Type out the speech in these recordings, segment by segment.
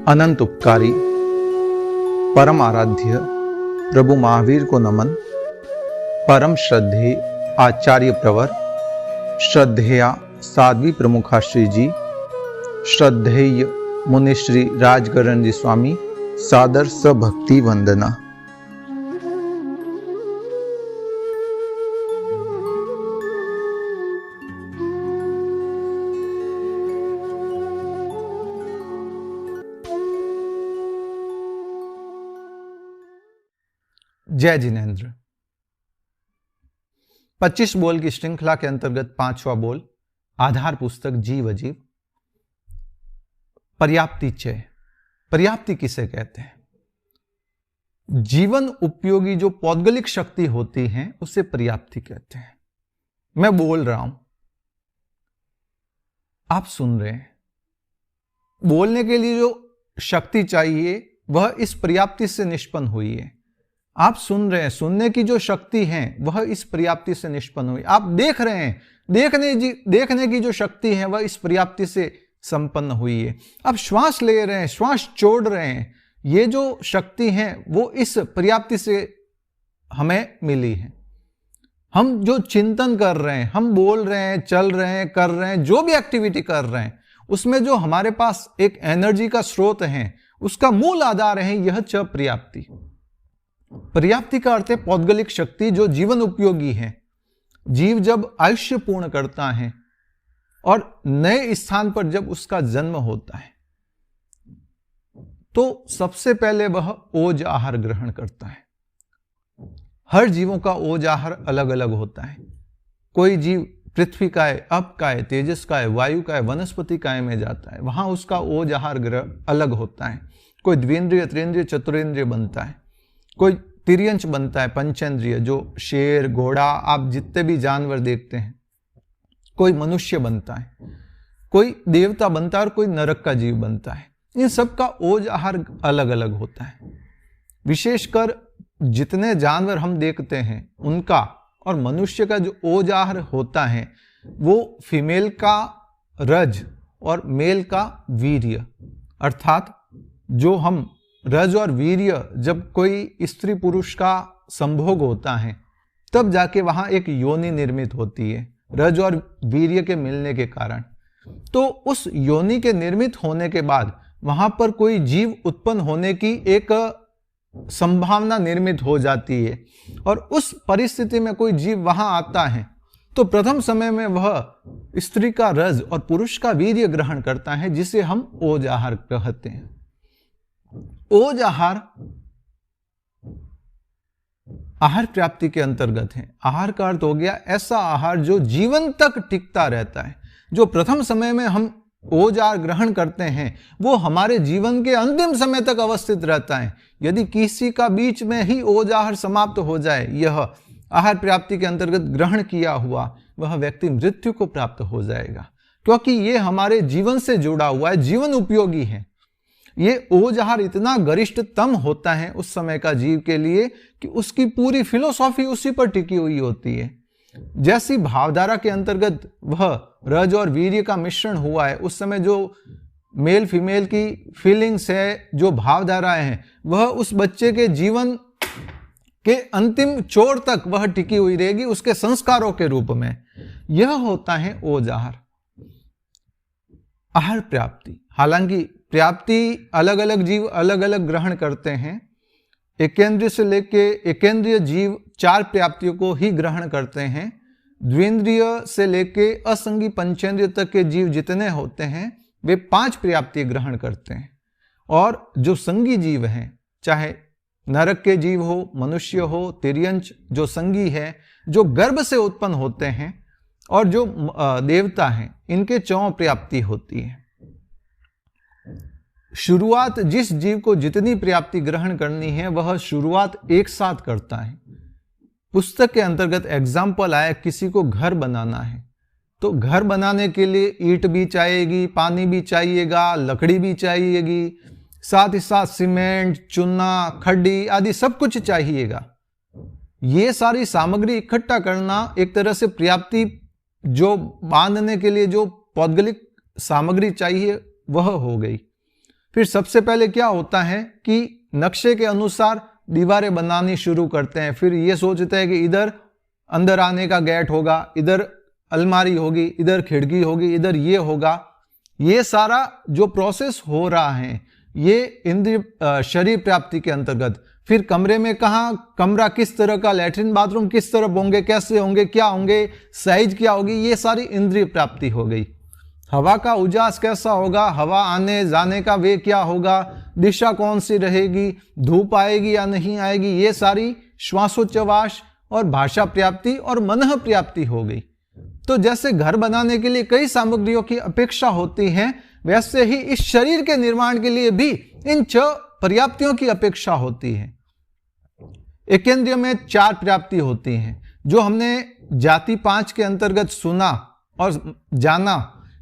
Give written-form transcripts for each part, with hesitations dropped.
अनंत उपकारी परम आराध्य प्रभु महावीर को नमन। परम श्रद्धेय आचार्य प्रवर, श्रद्धेया साध्वी प्रमुखाश्री जी, श्रद्धेय मुनिश्री राजगरण जी स्वामी, सादर सभक्ति वंदना। जय जिनेन्द्र। 25 बोल की श्रृंखला के अंतर्गत 5वां बोल, आधार पुस्तक जीव अजीव। पर्याप्ति चय। पर्याप्ति किसे कहते हैं? जीवन उपयोगी जो पौद्गलिक शक्ति होती है उसे पर्याप्ति कहते हैं। मैं बोल रहा हूं, आप सुन रहे हैं। बोलने के लिए जो शक्ति चाहिए वह इस पर्याप्ति से निष्पन्न हुई है। आप सुन रहे हैं, सुनने की जो शक्ति है वह इस पर्याप्ति से निष्पन्न हुई। आप देख रहे हैं, देखने की जो शक्ति है वह इस पर्याप्ति से संपन्न हुई है। आप श्वास ले रहे हैं, श्वास छोड़ रहे हैं, ये जो शक्ति है वो इस पर्याप्ति से हमें मिली है। हम जो चिंतन कर रहे हैं, हम बोल रहे हैं, चल रहे हैं, कर रहे हैं, जो भी एक्टिविटी कर रहे हैं, उसमें जो हमारे पास एक एनर्जी का स्रोत है, उसका मूल आधार है यह च पर्याप्ति। पर्याप्ति का अर्थ है पौद्गलिक शक्ति जो जीवन उपयोगी है। जीव जब आयुष्य पूर्ण करता है और नए स्थान पर जब उसका जन्म होता है तो सबसे पहले वह ओज आहार ग्रहण करता है। हर जीवों का ओज आहार अलग अलग होता है। कोई जीव पृथ्वी काय, अप काय, तेजस काय, वायु काय, वनस्पति काय में जाता है, वहां उसका ओज आहार अलग होता है। कोई द्विंद्रिय, त्रिंद्रिय, चतुरेंद्रिय बनता है, कोई तिर्यंच बनता है, पंचेंद्रिय, जो शेर, घोड़ा, आप जितने भी जानवर देखते हैं। कोई मनुष्य बनता है, कोई देवता बनता है और कोई नरक का जीव बनता है। इन सब का ओज आहार अलग अलग होता है। विशेषकर जितने जानवर हम देखते हैं उनका और मनुष्य का जो ओज आहार होता है वो फीमेल का रज और मेल का वीर्य, अर्थात जो हम रज और वीर्य, जब कोई स्त्री पुरुष का संभोग होता है तब जाके वहां एक योनि निर्मित होती है, रज और वीर्य के मिलने के कारण। तो उस योनि के निर्मित होने के बाद वहां पर कोई जीव उत्पन्न होने की एक संभावना निर्मित हो जाती है और उस परिस्थिति में कोई जीव वहां आता है तो प्रथम समय में वह स्त्री का रज और पुरुष का वीर्य ग्रहण करता है, जिसे हम ओज आहार कहते हैं। ओज आहार आहार प्राप्ति के अंतर्गत है। आहार का अर्थ हो गया ऐसा आहार जो जीवन तक टिकता रहता है। जो प्रथम समय में हम ओज आहार ग्रहण करते हैं वो हमारे जीवन के अंतिम समय तक अवस्थित रहता है। यदि किसी का बीच में ही ओज आहार समाप्त हो जाए, यह आहार प्राप्ति के अंतर्गत ग्रहण किया हुआ, वह व्यक्ति मृत्यु को प्राप्त हो जाएगा, क्योंकि ये हमारे जीवन से जुड़ा हुआ है, जीवन उपयोगी है। ये ओज आहार इतना गरिष्ठतम होता है उस समय का जीव के लिए कि उसकी पूरी फिलोसॉफी उसी पर टिकी हुई होती है। जैसी भावधारा के अंतर्गत वह रज और वीर्य का मिश्रण हुआ है, उस समय जो मेल फीमेल की फीलिंग्स है, जो भावधाराएं हैं, वह उस बच्चे के जीवन के अंतिम छोर तक वह टिकी हुई रहेगी उसके संस्कारों के रूप में। यह होता है ओज आहार। आहार प्राप्ति, हालांकि प्राप्ति अलग अलग जीव अलग अलग ग्रहण करते हैं। एकेंद्रिय से लेके एकेंद्रिय जीव 4 प्राप्तियों को ही ग्रहण करते हैं। द्विंद्रिय से लेके असंगी पंचेंद्रिय तक के जीव जितने होते हैं वे 5 प्राप्ति ग्रहण करते हैं। और जो संगी जीव हैं, चाहे नरक के जीव हो, मनुष्य हो, तिर्यंच जो संगी है, जो गर्भ से उत्पन्न होते हैं, और जो देवता हैं, इनके 4 प्राप्ति होती है। शुरुआत जिस जीव को जितनी प्राप्ति ग्रहण करनी है वह शुरुआत एक साथ करता है। पुस्तक के अंतर्गत एग्जाम्पल आया, किसी को घर बनाना है तो घर बनाने के लिए ईंट भी चाहिएगी, पानी भी चाहिएगा, लकड़ी भी चाहिएगी, साथ ही साथ सीमेंट, चूना, खड्डी आदि सब कुछ चाहिएगा। ये सारी सामग्री इकट्ठा करना एक तरह से पर्याप्ति, जो बांधने के लिए जो पौद्गलिक सामग्री चाहिए वह हो गई। फिर सबसे पहले क्या होता है कि नक्शे के अनुसार दीवारें बनानी शुरू करते हैं। फिर ये सोचते हैं कि इधर अंदर आने का गेट होगा, इधर अलमारी होगी, इधर खिड़की होगी, इधर ये होगा। ये सारा जो प्रोसेस हो रहा है ये इंद्रिय शरीर प्राप्ति के अंतर्गत। फिर कमरे में कहाँ कमरा किस तरह का, लैट्रिन बाथरूम किस तरफ होंगे, कैसे होंगे, क्या होंगे, साइज क्या होगी, ये सारी इंद्रिय प्राप्ति हो गई। हवा का उजास कैसा होगा, हवा आने जाने का वे क्या होगा, दिशा कौन सी रहेगी, धूप आएगी या नहीं आएगी, ये सारी श्वासोच्छ्वास और भाषा प्राप्ति और मनः प्राप्ति हो गई। तो जैसे घर बनाने के लिए कई सामग्रियों की अपेक्षा होती है, वैसे ही इस शरीर के निर्माण के लिए भी इन 6 पर्याप्तियों की अपेक्षा होती है। एकेंद्रिय में 4 पर्याप्ति होती हैं, जो हमने जाति 5 के अंतर्गत सुना और जाना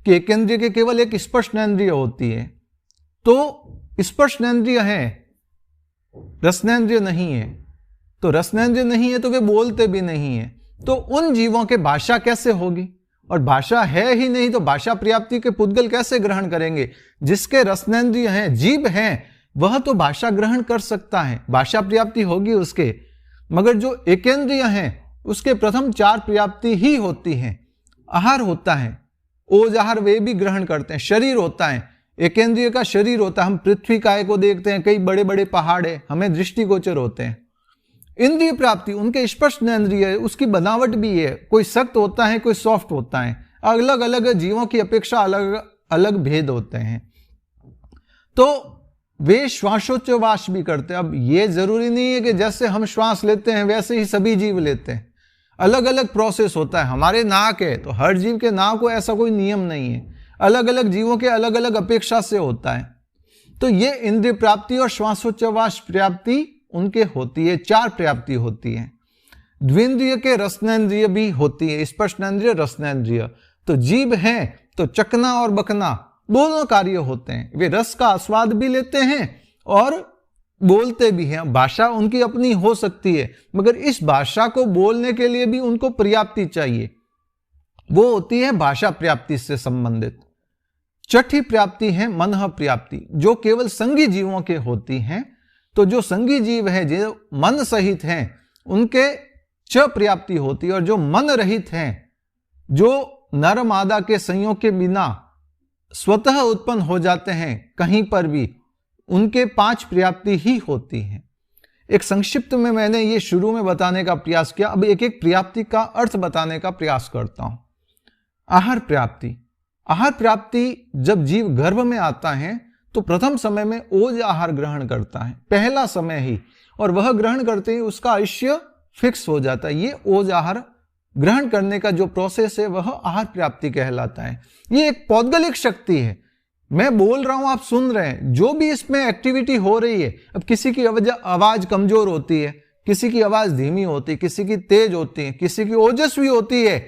कि एकेंद्रिय के केवल एक स्पर्शनेंद्रिय होती है। तो स्पर्शनेंद्रिय है, रसनेंद्रिय नहीं है। तो रसनेंद्रिय नहीं है तो वे बोलते भी नहीं है। तो उन जीवों के भाषा कैसे होगी, और भाषा है ही नहीं तो भाषा पर्याप्ति के पुद्गल कैसे ग्रहण करेंगे। जिसके रसनेंद्रिय हैं, जीभ हैं, वह तो भाषा ग्रहण कर सकता है, भाषा पर्याप्ति होगी उसके। मगर जो एकेंद्रिय हैं उसके प्रथम 4 पर्याप्ति ही होती हैं। आहार होता है, ओज आहार वे भी ग्रहण करते हैं। शरीर होता है, एकेंद्रिय का शरीर होता है। हम पृथ्वी काय को देखते हैं, कई बड़े बड़े पहाड़ है, हमें दृष्टिगोचर होते हैं। इंद्रिय प्राप्ति उनके स्पर्शनेंद्रिय है, उसकी बनावट भी है, कोई सख्त होता है, कोई सॉफ्ट होता है। अलग अलग जीवों की अपेक्षा अलग अलग भेद होते हैं। तो वे श्वासोच्छ्वास भी करते हैं। अब ये जरूरी नहीं है कि जैसे हम श्वास लेते हैं वैसे ही सभी जीव लेते हैं, अलग अलग प्रोसेस होता है। हमारे नाक है तो हर जीव के नाक को ऐसा कोई नियम नहीं है, अलग अलग जीवों के अलग अलग अपेक्षा से होता है। तो ये इंद्रिय प्राप्ति और श्वासोच्छ्वास प्राप्ति उनके होती है, 4 प्राप्ति होती है। द्विंद्रिय के रसनेंद्रिय भी होती है, स्पर्शनेंद्रिय, रसनेंद्रिय। तो जीभ है तो चखना और बकना दोनों कार्य होते हैं। वे रस का आस्वाद भी लेते हैं और बोलते भी हैं। भाषा उनकी अपनी हो सकती है, मगर इस भाषा को बोलने के लिए भी उनको पर्याप्ति चाहिए, वो होती है भाषा पर्याप्ति से संबंधित। छठी प्राप्ति है मनः प्राप्ति, जो केवल संगी जीवों के होती हैं। तो जो संगी जीव है, जो मन सहित हैं, उनके 6 प्राप्ति होती है। और जो मन रहित हैं, जो नर मादा के संयोग के बिना स्वतः उत्पन्न हो जाते हैं कहीं पर भी, उनके 5 प्राप्ति ही होती हैं। एक संक्षिप्त में मैंने ये शुरू में बताने का प्रयास किया, अब एक एक प्राप्ति का अर्थ बताने का प्रयास करता हूं। आहार प्राप्ति। आहार प्राप्ति जब जीव गर्भ में आता है तो प्रथम समय में ओज आहार ग्रहण करता है, पहला समय ही, और वह ग्रहण करते ही उसका आयुष्य फिक्स हो जाता है। ये ओज आहार ग्रहण करने का जो प्रोसेस है वह आहार प्राप्ति कहलाता है। ये एक पौद्गलिक शक्ति है। मैं बोल रहा हूं, आप सुन रहे हैं, जो भी इसमें एक्टिविटी हो रही है। अब किसी की आवाज कमजोर होती है, किसी की आवाज धीमी होती है, किसी की तेज होती है, किसी की ओजस्वी होती है।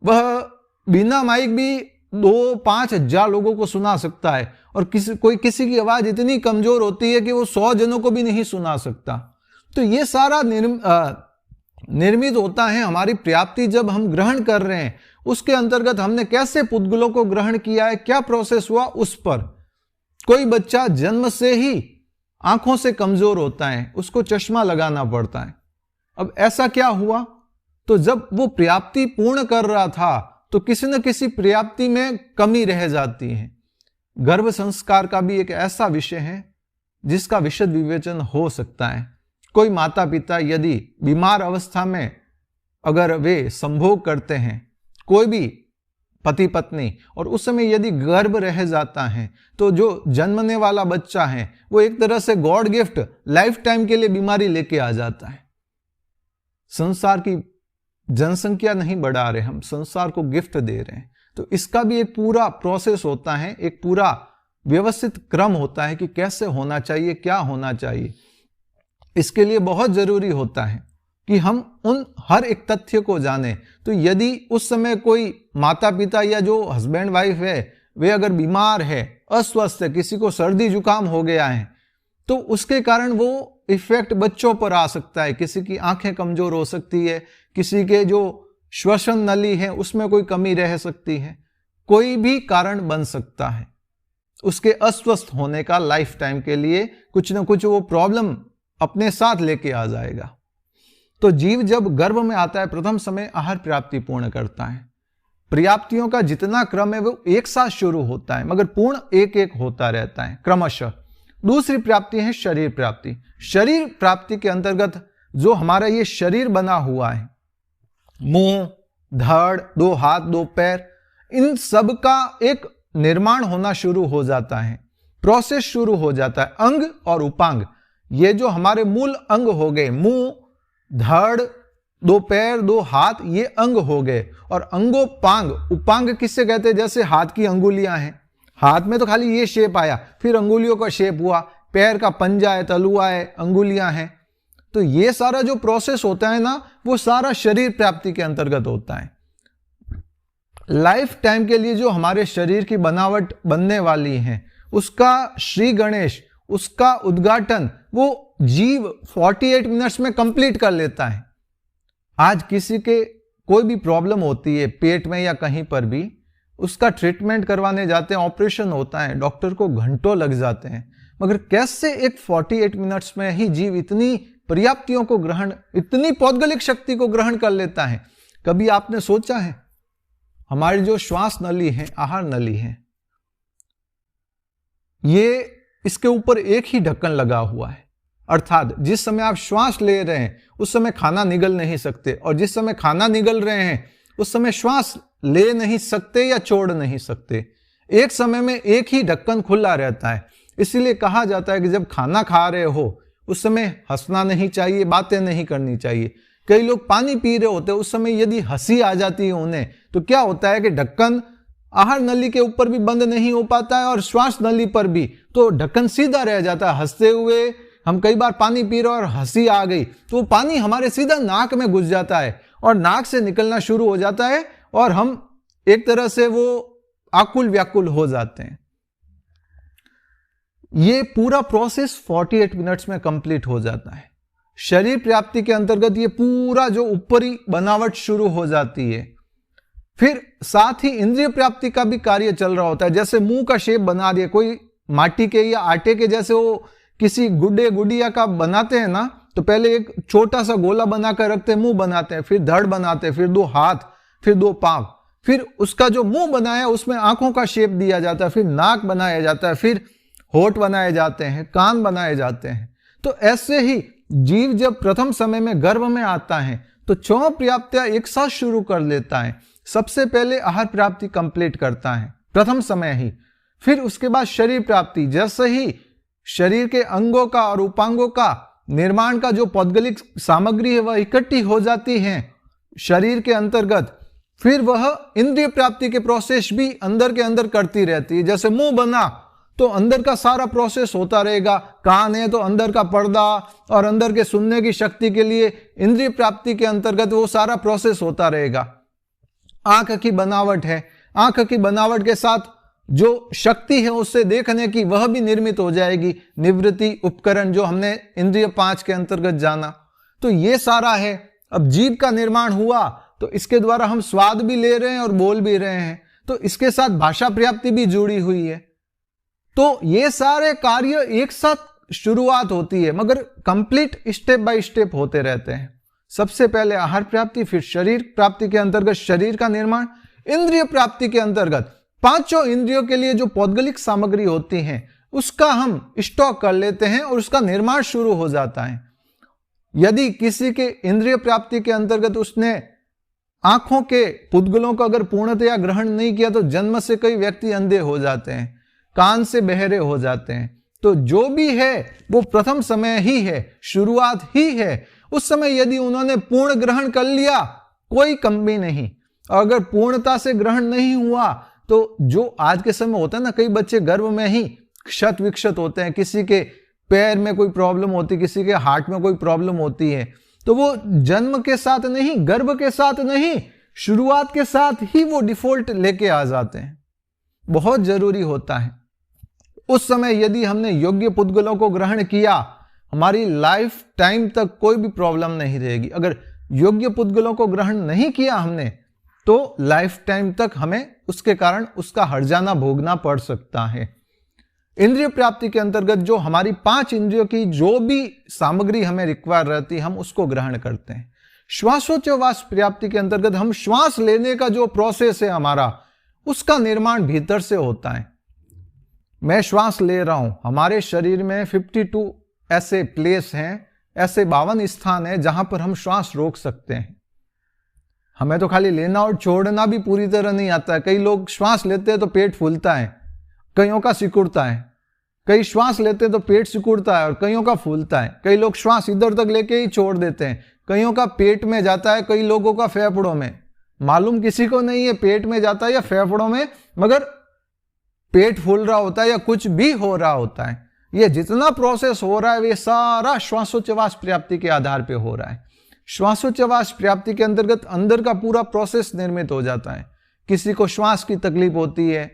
वह बिना माइक भी 2-5 हजार लोगों को सुना सकता है, और किसी की आवाज इतनी कमजोर होती है कि वो 100 जनों को भी नहीं सुना सकता। तो ये सारा निर्मित होता है हमारी प्राप्ति जब हम ग्रहण कर रहे हैं, उसके अंतर्गत हमने कैसे पुद्गलों को ग्रहण किया है, क्या प्रोसेस हुआ उस पर। कोई बच्चा जन्म से ही आंखों से कमजोर होता है, उसको चश्मा लगाना पड़ता है। अब ऐसा क्या हुआ, तो जब वो प्राप्ति पूर्ण कर रहा था तो किसी न किसी प्राप्ति में कमी रह जाती है। गर्भ संस्कार का भी एक ऐसा विषय है जिसका विशद विवेचन हो सकता है। कोई माता पिता यदि बीमार अवस्था में अगर वे संभोग करते हैं, कोई भी पति पत्नी, और उस समय यदि गर्भ रह जाता है, तो जो जन्मने वाला बच्चा है वो एक तरह से गॉड गिफ्ट लाइफ टाइम के लिए बीमारी लेके आ जाता है। संसार की जनसंख्या नहीं बढ़ा रहे, हम संसार को गिफ्ट दे रहे हैं। तो इसका भी एक पूरा प्रोसेस होता है, एक पूरा व्यवस्थित क्रम होता है कि कैसे होना चाहिए, क्या होना चाहिए। इसके लिए बहुत जरूरी होता है कि हम उन हर एक तथ्य को जानें। तो यदि उस समय कोई माता पिता या जो हस्बैंड वाइफ है वे अगर बीमार है, अस्वस्थ है, किसी को सर्दी जुकाम हो गया है, तो उसके कारण वो इफेक्ट बच्चों पर आ सकता है। किसी की आंखें कमजोर हो सकती है, किसी के जो श्वसन नली है उसमें कोई कमी रह सकती है, कोई भी कारण बन सकता है। उसके अस्वस्थ होने का लाइफ टाइम के लिए कुछ ना कुछ वो प्रॉब्लम अपने साथ लेके आ जाएगा। तो जीव जब गर्भ में आता है प्रथम समय आहार प्राप्ति पूर्ण करता है। पर्याप्तियों का जितना क्रम है वो एक साथ शुरू होता है मगर पूर्ण एक एक होता रहता है क्रमशः। दूसरी प्राप्ति है शरीर प्राप्ति। शरीर प्राप्ति के अंतर्गत जो हमारा ये शरीर बना हुआ है, मुंह, धड़, 2 हाथ 2 पैर, इन सब का एक निर्माण होना शुरू हो जाता है, प्रोसेस शुरू हो जाता है। अंग और उपांग, ये जो हमारे मूल अंग हो गए, मुंह, धड़, 2 पैर 2 हाथ, ये अंग हो गए। और अंगोपांग, उपांग किससे कहते हैं? जैसे हाथ की अंगुलियां हैं, हाथ में तो खाली ये शेप आया, फिर अंगुलियों का शेप हुआ, पैर का पंजा है, तलुआ है, अंगुलियां हैं। तो ये सारा जो प्रोसेस होता है ना, वो सारा शरीर प्राप्ति के अंतर्गत होता है। लाइफ टाइम के लिए जो हमारे शरीर की बनावट बनने वाली है, उसका श्री गणेश, उसका उद्घाटन वो जीव 48 मिनट्स में कंप्लीट कर लेता है। आज किसी के कोई भी प्रॉब्लम होती है पेट में या कहीं पर भी, उसका ट्रीटमेंट करवाने जाते हैं, ऑपरेशन होता है, डॉक्टर को घंटों लग जाते हैं, मगर कैसे एक 48 मिनट्स में ही जीव इतनी पर्याप्तियों को ग्रहण, इतनी पौद्गलिक शक्ति को ग्रहण कर लेता है? कभी आपने सोचा है? हमारी जो श्वास नली है, आहार नली है, ये इसके ऊपर एक ही ढक्कन लगा हुआ है। अर्थात जिस समय आप श्वास ले रहे हैं उस समय खाना निगल नहीं सकते, और जिस समय खाना निगल रहे हैं उस समय श्वास ले नहीं सकते या छोड़ नहीं सकते। एक समय में एक ही ढक्कन खुला रहता है। इसीलिए कहा जाता है कि जब खाना खा रहे हो उस समय हंसना नहीं चाहिए, बातें नहीं करनी चाहिए। कई लोग पानी पी रहे होते हैं, उस समय यदि हंसी आ जाती है उन्हें, तो क्या होता है कि ढक्कन आहार नली के ऊपर भी बंद नहीं हो पाता है और श्वास नली पर भी, तो ढक्कन सीधा रह जाता है। हंसते हुए हम कई बार पानी पी रहे और हंसी आ गई तो वो पानी हमारे सीधा नाक में घुस जाता है और नाक से निकलना शुरू हो जाता है और हम एक तरह से वो आकुल व्याकुल हो जाते हैं। ये पूरा प्रोसेस 48 मिनट्स में कंप्लीट हो जाता है। शरीर प्राप्ति के अंतर्गत ये पूरा जो ऊपरी बनावट शुरू हो जाती है। फिर साथ ही इंद्रिय प्राप्ति का भी कार्य चल रहा होता है। जैसे मुंह का शेप बना दिया, कोई माटी के या आटे के जैसे वो किसी गुड्डे गुड़िया का बनाते हैं ना, तो पहले एक छोटा सा गोला बनाकर रखते हैं, मुंह बनाते हैं, फिर धड़ बनाते हैं, फिर 2 हाथ, फिर 2 पांव, फिर उसका जो मुंह बनाया उसमें आंखों का शेप दिया जाता है, फिर नाक बनाया जाता है, फिर होठ बनाए जाते हैं, कान बनाए जाते हैं। तो ऐसे ही जीव जब प्रथम समय में गर्भ में आता है तो 6 प्राप्तियां एक साथ शुरू कर लेता है। सबसे पहले आहार प्राप्ति कंप्लीट करता है प्रथम समय ही, फिर उसके बाद शरीर प्राप्ति। जैसे ही शरीर के अंगों का और उपांगों का निर्माण का जो पौद्गलिक सामग्री है वह इकट्ठी हो जाती है शरीर के अंतर्गत, फिर वह इंद्रिय प्राप्ति के प्रोसेस भी अंदर के अंदर करती रहती है। जैसे मुंह बना तो अंदर का सारा प्रोसेस होता रहेगा, कान है तो अंदर का पर्दा और अंदर के सुनने की शक्ति के लिए इंद्रिय प्राप्ति के अंतर्गत वो सारा प्रोसेस होता रहेगा। आंख की बनावट है, आंख की बनावट के साथ जो शक्ति है उससे देखने की, वह भी निर्मित हो जाएगी। निवृत्ति उपकरण जो हमने इंद्रिय 5 के अंतर्गत जाना, तो ये सारा है। अब जीव का निर्माण हुआ तो इसके द्वारा हम स्वाद भी ले रहे हैं और बोल भी रहे हैं, तो इसके साथ भाषा प्राप्ति भी जुड़ी हुई है। तो ये सारे कार्य एक साथ शुरुआत होती है मगर कंप्लीट स्टेप बाय स्टेप होते रहते हैं। सबसे पहले आहार प्राप्ति, फिर शरीर प्राप्ति के अंतर्गत शरीर का निर्माण, इंद्रिय प्राप्ति के अंतर्गत 5 इंद्रियों के लिए जो पौद्गलिक सामग्री होती है उसका हम स्टॉक कर लेते हैं और उसका निर्माण शुरू हो जाता है। यदि किसी के इंद्रिय प्राप्ति के अंतर्गत उसने आंखों के पुद्गलों को अगर पूर्णतया ग्रहण नहीं किया तो जन्म से कई व्यक्ति अंधे हो जाते हैं, कान से बहरे हो जाते हैं। तो जो भी है वो प्रथम समय ही है, शुरुआत ही है। उस समय यदि उन्होंने पूर्ण ग्रहण कर लिया कोई कमी नहीं, और अगर पूर्णता से ग्रहण नहीं हुआ तो जो आज के समय होता है ना, कई बच्चे गर्भ में ही क्षत विक्षत होते हैं, किसी के पैर में कोई प्रॉब्लम होती है, किसी के हार्ट में कोई प्रॉब्लम होती है, तो वो जन्म के साथ नहीं, गर्भ के साथ नहीं, शुरुआत के साथ ही वो डिफॉल्ट लेके आ जाते हैं। बहुत जरूरी होता है उस समय यदि हमने योग्य पुद्गलों को ग्रहण किया, हमारी लाइफ टाइम तक कोई भी प्रॉब्लम नहीं रहेगी। अगर योग्य पुद्गलों को ग्रहण नहीं किया हमने तो लाइफ टाइम तक हमें उसके कारण उसका हर्जाना भोगना पड़ सकता है। इंद्रिय प्राप्ति के अंतर्गत जो हमारी 5 इंद्रियों की जो भी सामग्री हमें रिक्वायर रहती है, हम उसको ग्रहण करते हैं। श्वासोच्छ्वास प्राप्ति के अंतर्गत हम श्वास लेने का जो प्रोसेस है हमारा, उसका निर्माण भीतर से होता है। मैं श्वास ले रहा हूं, हमारे शरीर में 52 ऐसे प्लेस हैं, ऐसे 52 स्थान है जहां पर हम श्वास रोक सकते हैं। हमें तो खाली लेना और छोड़ना भी पूरी तरह नहीं आता है। कई लोग श्वास लेते हैं तो पेट फूलता है, कईयों का सिकुड़ता है। कई श्वास लेते हैं तो पेट सिकुड़ता है और कईयों का फूलता है। कई लोग श्वास इधर तक लेके ही छोड़ देते हैं, कईयों का पेट में जाता है, कई लोगों का फेफड़ों में। मालूम किसी को नहीं है पेट में जाता है या फेफड़ों में, मगर पेट फूल रहा होता है या कुछ भी हो रहा होता है। ये जितना प्रोसेस हो रहा है, ये सारा श्वासोच्छ्वास प्राप्ति के आधार पे हो रहा है। श्वासोच्छ्वास प्राप्ति के अंतर्गत अंदर का पूरा प्रोसेस निर्मित हो जाता है। किसी को श्वास की तकलीफ होती है,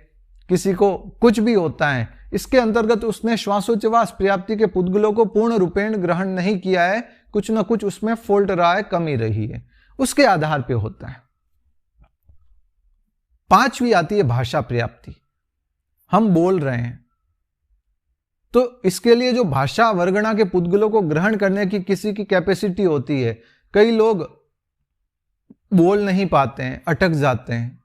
किसी को कुछ भी होता है, इसके अंतर्गत उसने श्वासोच्छ्वास प्राप्ति के पुद्गलों को पूर्ण रूपेण ग्रहण नहीं किया है, कुछ ना कुछ उसमें फॉल्ट रहा है, कमी रही है, उसके आधार पे होता है। 5वीं आती है भाषा प्राप्ति। हम बोल रहे हैं तो इसके लिए जो भाषा वर्गणा के पुद्गलों को ग्रहण करने की किसी की कैपेसिटी होती है। कई लोग बोल नहीं पाते हैं, अटक जाते हैं,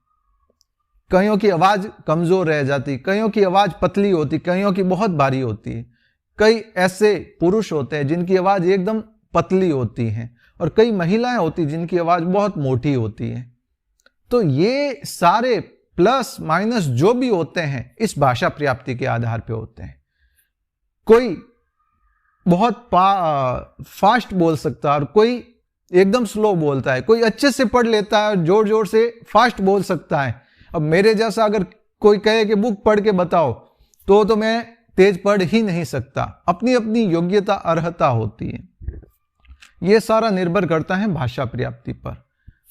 कईयों की आवाज कमजोर रह जाती, कईयों की आवाज पतली होती, कईयों की बहुत भारी होती है। कई ऐसे पुरुष होते हैं जिनकी आवाज एकदम पतली होती है और कई महिलाएं होती जिनकी आवाज बहुत मोटी होती है। तो ये सारे प्लस माइनस जो भी होते हैं इस भाषा प्राप्ति के आधार पे होते हैं। कोई बहुत फास्ट बोल सकता है और कोई एकदम स्लो बोलता है, कोई अच्छे से पढ़ लेता है और जोर जोर से फास्ट बोल सकता है। अब मेरे जैसा अगर कोई कहे कि बुक पढ़ के बताओ तो मैं तेज पढ़ ही नहीं सकता। अपनी अपनी योग्यता अर्हता होती है। यह सारा निर्भर करता है भाषा प्राप्ति पर।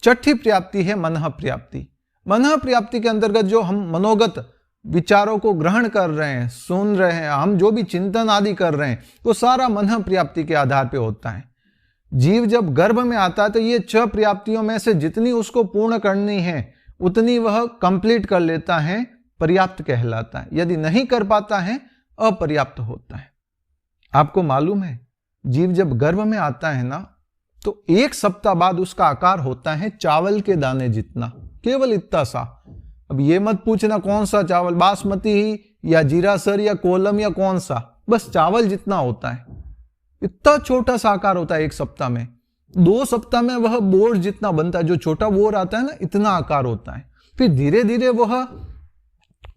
6ठी प्राप्ति है मनः प्राप्ति। मनः प्राप्ति के अंतर्गत जो हम मनोगत विचारों को ग्रहण कर रहे हैं, सुन रहे हैं, हम जो भी चिंतन आदि कर रहे हैं, वो सारा मनः प्राप्ति के आधार पे होता है। जीव जब गर्भ में आता है तो ये 6 प्राप्तियों में से जितनी उसको पूर्ण करनी है उतनी वह कंप्लीट कर लेता है, पर्याप्त कहलाता है। यदि नहीं कर पाता है, अपर्याप्त होता है। आपको मालूम है जीव जब गर्भ में आता है ना, तो 1 सप्ताह बाद उसका आकार होता है चावल के दाने जितना, केवल इतना सा। अब ये मत पूछना कौन सा चावल, बासमती ही या जीरासर या कोलम या कौन सा, बस चावल जितना होता है। इतना छोटा सा आकार होता है 1 सप्ताह में। 2 सप्ताह में वह बोर जितना बनता है, जो छोटा बोर आता है ना, इतना आकार होता है। फिर धीरे धीरे वह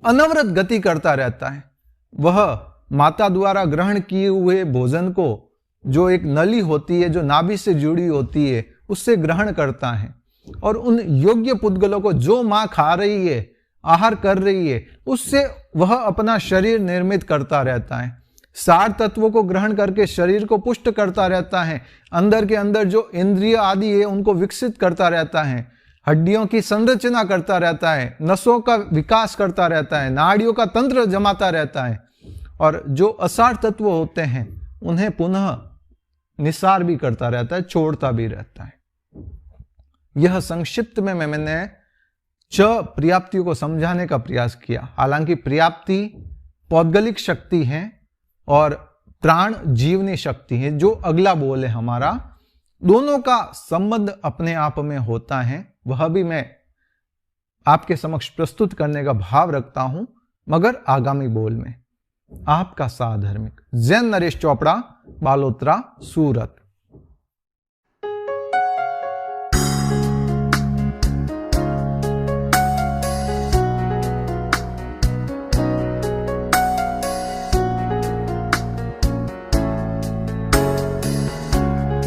अनवरत गति करता रहता है। वह माता द्वारा ग्रहण किए हुए भोजन को, जो एक नली होती है जो नाभि से जुड़ी होती है, उससे ग्रहण करता है और उन योग्य पुद्गलों को जो मां खा रही है, आहार कर रही है, उससे वह अपना शरीर निर्मित करता रहता है। सार तत्वों को ग्रहण करके शरीर को पुष्ट करता रहता है। अंदर के अंदर जो इंद्रिय आदि है उनको विकसित करता रहता है। हड्डियों की संरचना करता रहता है, नसों का विकास करता रहता है, नाड़ियों का तंत्र जमाता रहता है और जो असार तत्व होते हैं उन्हें पुनः निसार भी करता रहता है, छोड़ता भी रहता है। यह संक्षिप्त में मैंने 6 प्राप्तियों को समझाने का प्रयास किया। हालांकि प्राप्ति पौद्गलिक शक्ति है और प्राण जीवनी शक्ति है। जो अगला बोल है हमारा, दोनों का संबंध अपने आप में होता है, वह भी मैं आपके समक्ष प्रस्तुत करने का भाव रखता हूं, मगर आगामी बोल में। आपका साधर्मिक जैन नरेश चोपड़ा, बालोतरा, सूरत।